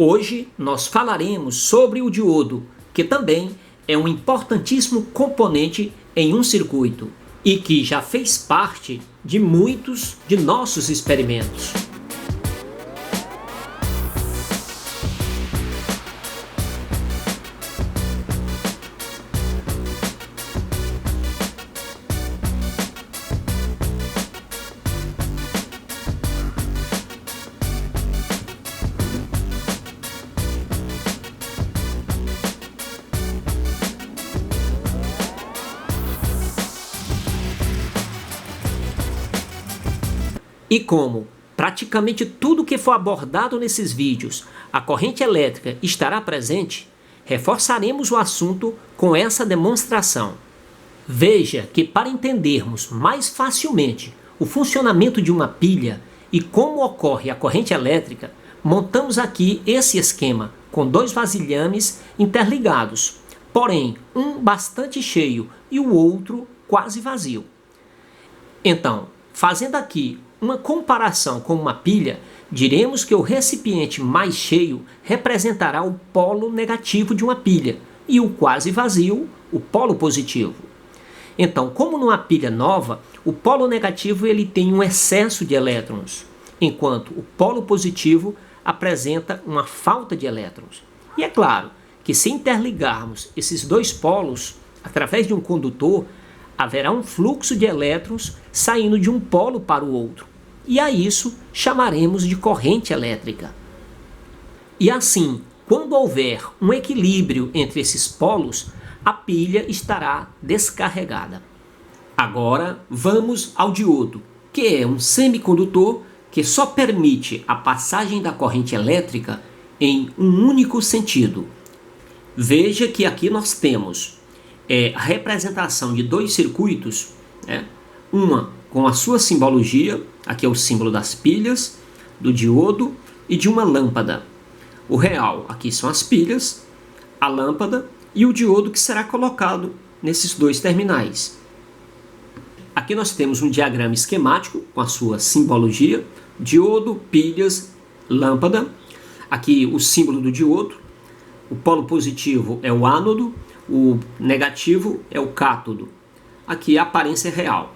Hoje nós falaremos sobre o diodo, que também é um importantíssimo componente em um circuito e que já fez parte de muitos de nossos experimentos. E como praticamente tudo que for abordado nesses vídeos, a corrente elétrica estará presente, reforçaremos o assunto com essa demonstração. Veja que para entendermos mais facilmente o funcionamento de uma pilha e como ocorre a corrente elétrica, montamos aqui esse esquema com dois vasilhames interligados, porém um bastante cheio e o outro quase vazio. Então, fazendo aqui uma comparação com uma pilha, diremos que o recipiente mais cheio representará o polo negativo de uma pilha e o quase vazio, o polo positivo. Então, como numa pilha nova, o polo negativo ele tem um excesso de elétrons, enquanto o polo positivo apresenta uma falta de elétrons. E é claro que se interligarmos esses dois polos através de um condutor, haverá um fluxo de elétrons saindo de um polo para o outro. E a isso chamaremos de corrente elétrica. E assim, quando houver um equilíbrio entre esses polos, a pilha estará descarregada. Agora vamos ao diodo, que é um semicondutor que só permite a passagem da corrente elétrica em um único sentido. Veja que aqui nós temos a representação de dois circuitos, uma com a sua simbologia, aqui é o símbolo das pilhas, do diodo e de uma lâmpada. O real, aqui são as pilhas, a lâmpada e o diodo que será colocado nesses dois terminais. Aqui nós temos um diagrama esquemático com a sua simbologia, diodo, pilhas, lâmpada. Aqui o símbolo do diodo, o polo positivo é o ânodo, o negativo é o cátodo. Aqui a aparência real.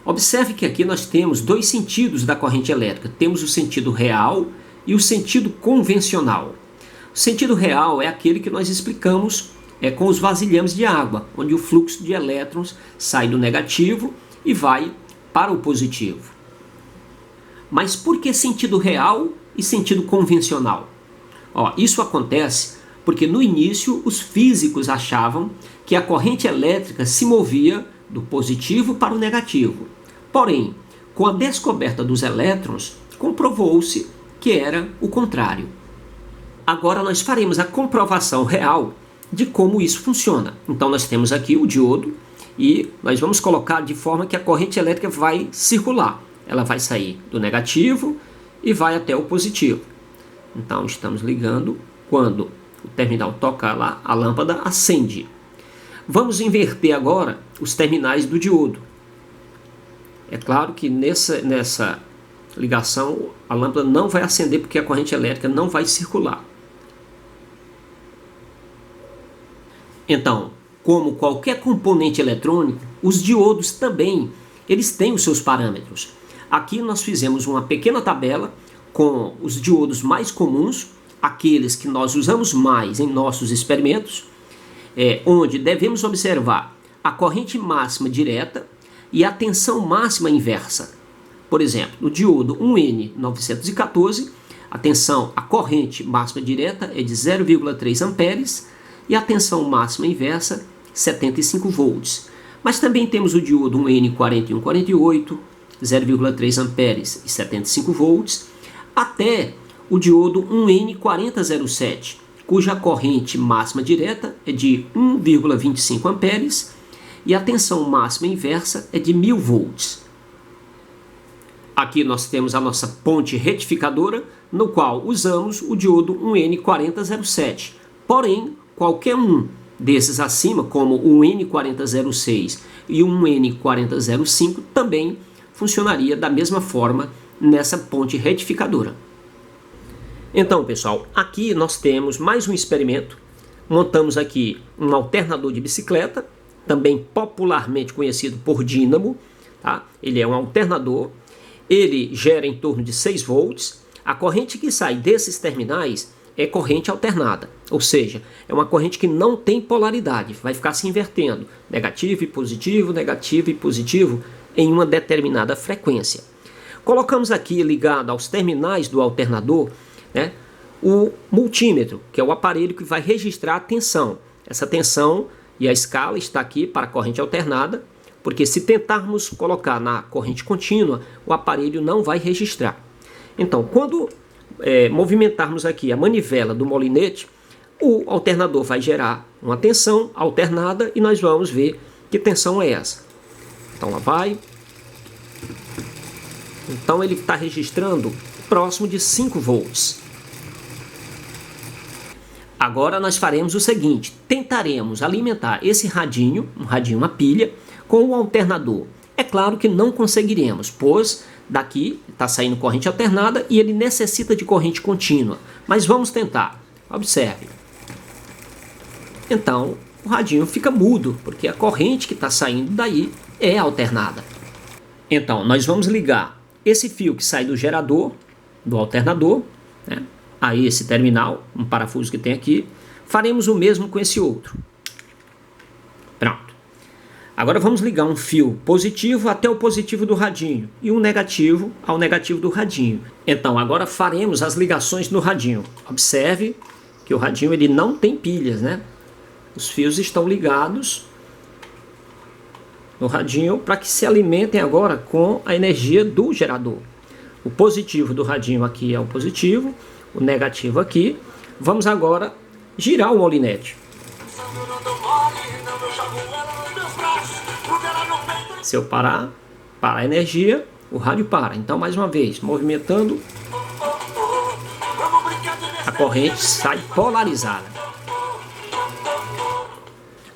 Observe que aqui nós temos dois sentidos da corrente elétrica. Temos o sentido real e o sentido convencional. O sentido real é aquele que nós explicamos com os vasilhames de água, onde o fluxo de elétrons sai do negativo e vai para o positivo. Mas por que sentido real e sentido convencional? Isso acontece porque no início os físicos achavam que a corrente elétrica se movia do positivo para o negativo. Porém, com a descoberta dos elétrons, comprovou-se que era o contrário. Agora nós faremos a comprovação real de como isso funciona. Então nós temos aqui o diodo e nós vamos colocar de forma que a corrente elétrica vai circular. Ela vai sair do negativo e vai até o positivo. Então estamos ligando. Quando o terminal toca lá, a lâmpada acende. Vamos inverter agora os terminais do diodo. É claro que nessa ligação a lâmpada não vai acender porque a corrente elétrica não vai circular. Então, como qualquer componente eletrônico, os diodos também eles têm os seus parâmetros. Aqui nós fizemos uma pequena tabela com os diodos mais comuns, aqueles que nós usamos mais em nossos experimentos, onde devemos observar a corrente máxima direta e a tensão máxima inversa. Por exemplo, no diodo 1N914, a corrente máxima direta é de 0,3 amperes e a tensão máxima inversa 75 volts. Mas também temos o diodo 1N4148, 0,3 amperes e 75 volts, até o diodo 1N4007, cuja corrente máxima direta é de 1,25 amperes e a tensão máxima inversa é de 1000 volts. Aqui nós temos a nossa ponte retificadora, no qual usamos o diodo 1N4007. Porém, qualquer um desses acima, como o N4006 e o N4005, também funcionaria da mesma forma nessa ponte retificadora. Então, pessoal, aqui nós temos mais um experimento. Montamos aqui um alternador de bicicleta, também popularmente conhecido por dínamo. Tá? Ele é um alternador, ele gera em torno de 6 volts. A corrente que sai desses terminais é corrente alternada, ou seja, é uma corrente que não tem polaridade, vai ficar se invertendo, negativo e positivo em uma determinada frequência. Colocamos aqui ligado aos terminais do alternador, né, o multímetro, que é o aparelho que vai registrar a tensão. Essa tensão e a escala está aqui para a corrente alternada, porque se tentarmos colocar na corrente contínua, o aparelho não vai registrar. Então, quando movimentarmos aqui a manivela do molinete, o alternador vai gerar uma tensão alternada e nós vamos ver que tensão é essa. Então lá vai. Então ele está registrando próximo de 5 volts. Agora nós faremos o seguinte, tentaremos alimentar esse radinho, um radinho a pilha, com o alternador. É claro que não conseguiremos, pois daqui está saindo corrente alternada e ele necessita de corrente contínua. Mas vamos tentar. Observe. Então, o radinho fica mudo, porque a corrente que está saindo daí é alternada. Então, nós vamos ligar esse fio que sai do gerador, do alternador, né, a esse terminal, um parafuso que tem aqui. Faremos o mesmo com esse outro. Pronto. Agora vamos ligar um fio positivo até o positivo do radinho e um negativo ao negativo do radinho. Então agora faremos as ligações no radinho. Observe que o radinho ele não tem pilhas, né? Os fios estão ligados no radinho para que se alimentem agora com a energia do gerador. O positivo do radinho aqui é o positivo, o negativo aqui. Vamos agora girar o molinete. Se eu parar a energia, o rádio para. Então, mais uma vez, movimentando, a corrente sai polarizada.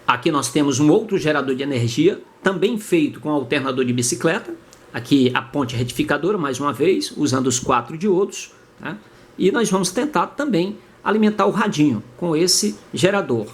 Aqui nós temos um outro gerador de energia, também feito com alternador de bicicleta. Aqui a ponte retificadora, mais uma vez, usando os 4 diodos. Tá? E nós vamos tentar também alimentar o radinho com esse gerador.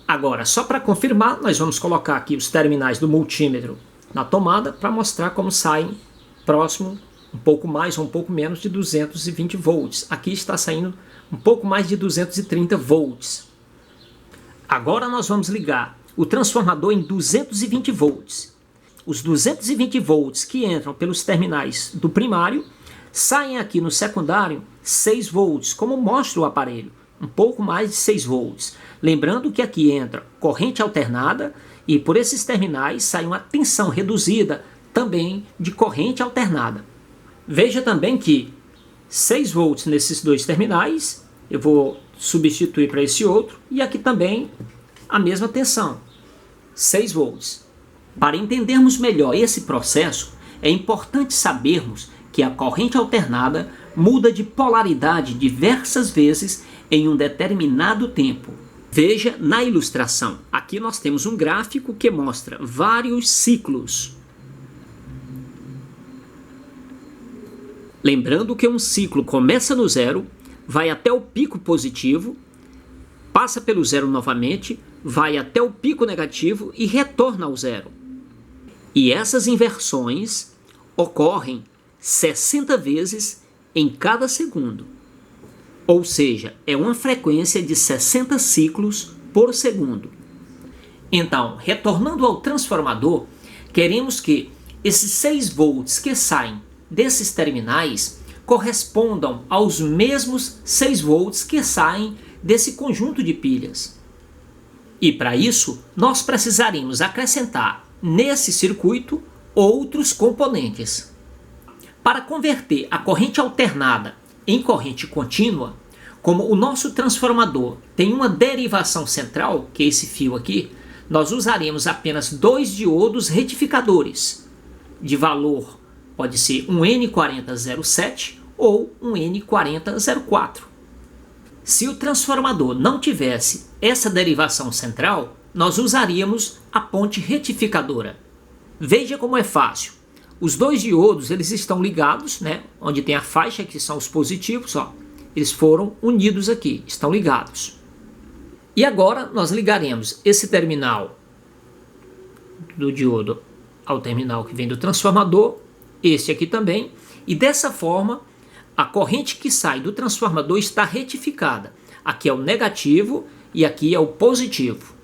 Agora, só para confirmar, nós vamos colocar aqui os terminais do multímetro na tomada para mostrar como saem próximo, um pouco mais ou um pouco menos de 220 volts. Aqui está saindo um pouco mais de 230 volts. Agora nós vamos ligar o transformador em 220 volts. Os 220 volts que entram pelos terminais do primário saem aqui no secundário 6 volts, como mostra o aparelho, um pouco mais de 6 volts. Lembrando que aqui entra corrente alternada e por esses terminais sai uma tensão reduzida também de corrente alternada. Veja também que 6 volts nesses dois terminais, eu vou substituir para esse outro, e aqui também a mesma tensão, 6 volts. Para entendermos melhor esse processo, é importante sabermos que a corrente alternada muda de polaridade diversas vezes em um determinado tempo. Veja na ilustração. Aqui nós temos um gráfico que mostra vários ciclos. Lembrando que um ciclo começa no zero, vai até o pico positivo, passa pelo zero novamente, vai até o pico negativo e retorna ao zero. E essas inversões ocorrem 60 vezes em cada segundo. Ou seja, é uma frequência de 60 ciclos por segundo. Então, retornando ao transformador, queremos que esses 6 volts que saem desses terminais correspondam aos mesmos 6 volts que saem desse conjunto de pilhas. E para isso, nós precisaremos acrescentar nesse circuito outros componentes. Para converter a corrente alternada em corrente contínua, como o nosso transformador tem uma derivação central, que é esse fio aqui, nós usaremos apenas 2 diodos retificadores, de valor pode ser um N4007 ou um N4004. Se o transformador não tivesse essa derivação central, nós usaríamos a ponte retificadora. Veja como é fácil. Os dois diodos eles estão ligados, né? Onde tem a faixa que são os positivos, ó. Eles foram unidos aqui, estão ligados. E agora nós ligaremos esse terminal do diodo ao terminal que vem do transformador, este aqui também, e dessa forma a corrente que sai do transformador está retificada. Aqui é o negativo e aqui é o positivo.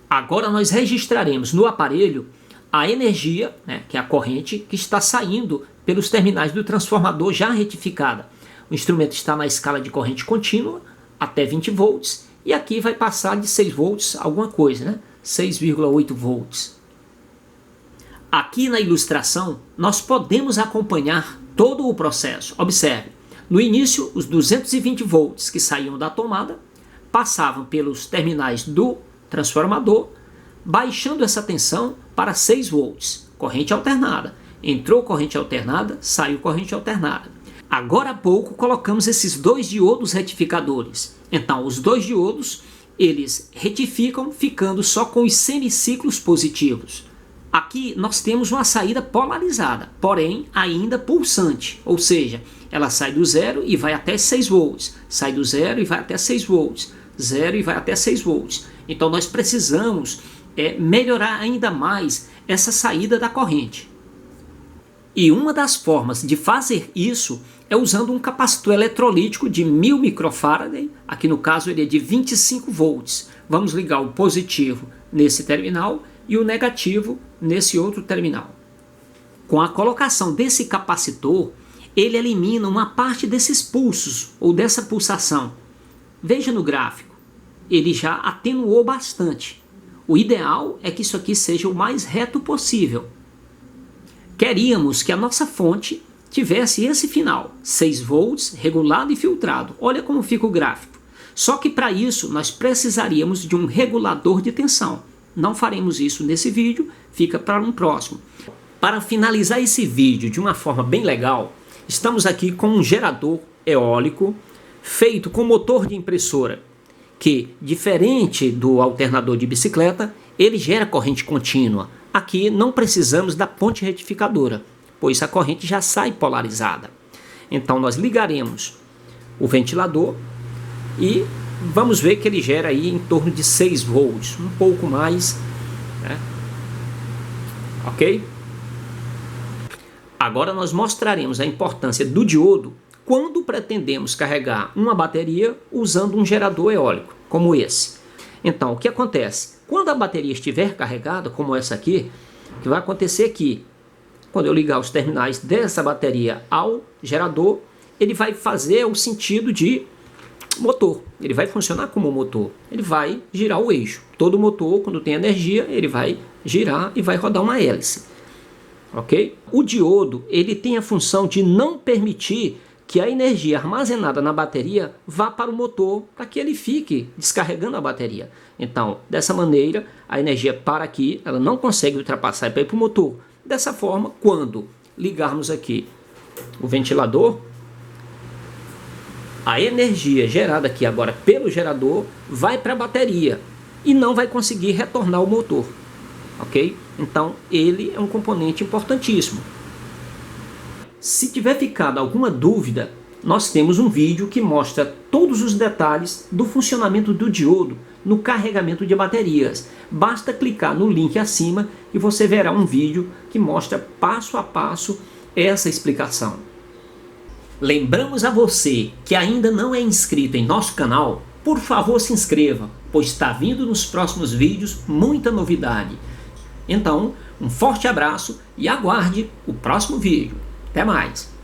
Agora nós registraremos no aparelho a energia, né, que é a corrente que está saindo pelos terminais do transformador já retificada. O instrumento está na escala de corrente contínua até 20 volts e aqui vai passar de 6 volts alguma coisa, né? 6,8 volts. Aqui na ilustração nós podemos acompanhar todo o processo. Observe, no início os 220 volts que saíam da tomada passavam pelos terminais do transformador, baixando essa tensão para 6 volts, corrente alternada. Entrou corrente alternada, saiu corrente alternada. Agora há pouco colocamos esses dois diodos retificadores. Então os dois diodos, eles retificam ficando só com os semiciclos positivos. Aqui nós temos uma saída polarizada, porém ainda pulsante, ou seja, ela sai do zero e vai até 6 volts, sai do zero e vai até 6 volts, zero e vai até 6 volts. Então nós precisamos melhorar ainda mais essa saída da corrente. E uma das formas de fazer isso é usando um capacitor eletrolítico de 1000 microfarad, aqui no caso ele é de 25 volts. Vamos ligar o positivo nesse terminal e o negativo nesse outro terminal. Com a colocação desse capacitor, ele elimina uma parte desses pulsos ou dessa pulsação. Veja no gráfico, ele já atenuou bastante. O ideal é que isso aqui seja o mais reto possível. Queríamos que a nossa fonte tivesse esse final, 6 volts, regulado e filtrado. Olha como fica o gráfico. Só que para isso nós precisaríamos de um regulador de tensão. Não faremos isso nesse vídeo, fica para um próximo. Para finalizar esse vídeo de uma forma bem legal, estamos aqui com um gerador eólico feito com motor de impressora, que, diferente do alternador de bicicleta, ele gera corrente contínua. Aqui não precisamos da ponte retificadora, pois a corrente já sai polarizada. Então nós ligaremos o ventilador e vamos ver que ele gera aí em torno de 6 volts, um pouco mais, né? Ok? Agora nós mostraremos a importância do diodo quando pretendemos carregar uma bateria usando um gerador eólico, como esse. Então, o que acontece? Quando a bateria estiver carregada, como essa aqui, o que vai acontecer aqui? Quando eu ligar os terminais dessa bateria ao gerador, ele vai fazer o sentido de motor. Ele vai funcionar como motor. Ele vai girar o eixo. Todo motor, quando tem energia, ele vai girar e vai rodar uma hélice. Ok? O diodo, ele tem a função de não permitir que a energia armazenada na bateria vá para o motor, para que ele fique descarregando a bateria. Então, dessa maneira, a energia para aqui, ela não consegue ultrapassar para ir para o motor. Dessa forma, quando ligarmos aqui o ventilador, a energia gerada aqui agora pelo gerador vai para a bateria e não vai conseguir retornar ao motor. Ok? Então, ele é um componente importantíssimo. Se tiver ficado alguma dúvida, nós temos um vídeo que mostra todos os detalhes do funcionamento do diodo no carregamento de baterias. Basta clicar no link acima e você verá um vídeo que mostra passo a passo essa explicação. Lembramos a você que ainda não é inscrito em nosso canal, por favor se inscreva, pois está vindo nos próximos vídeos muita novidade. Então, um forte abraço e aguarde o próximo vídeo. Até mais!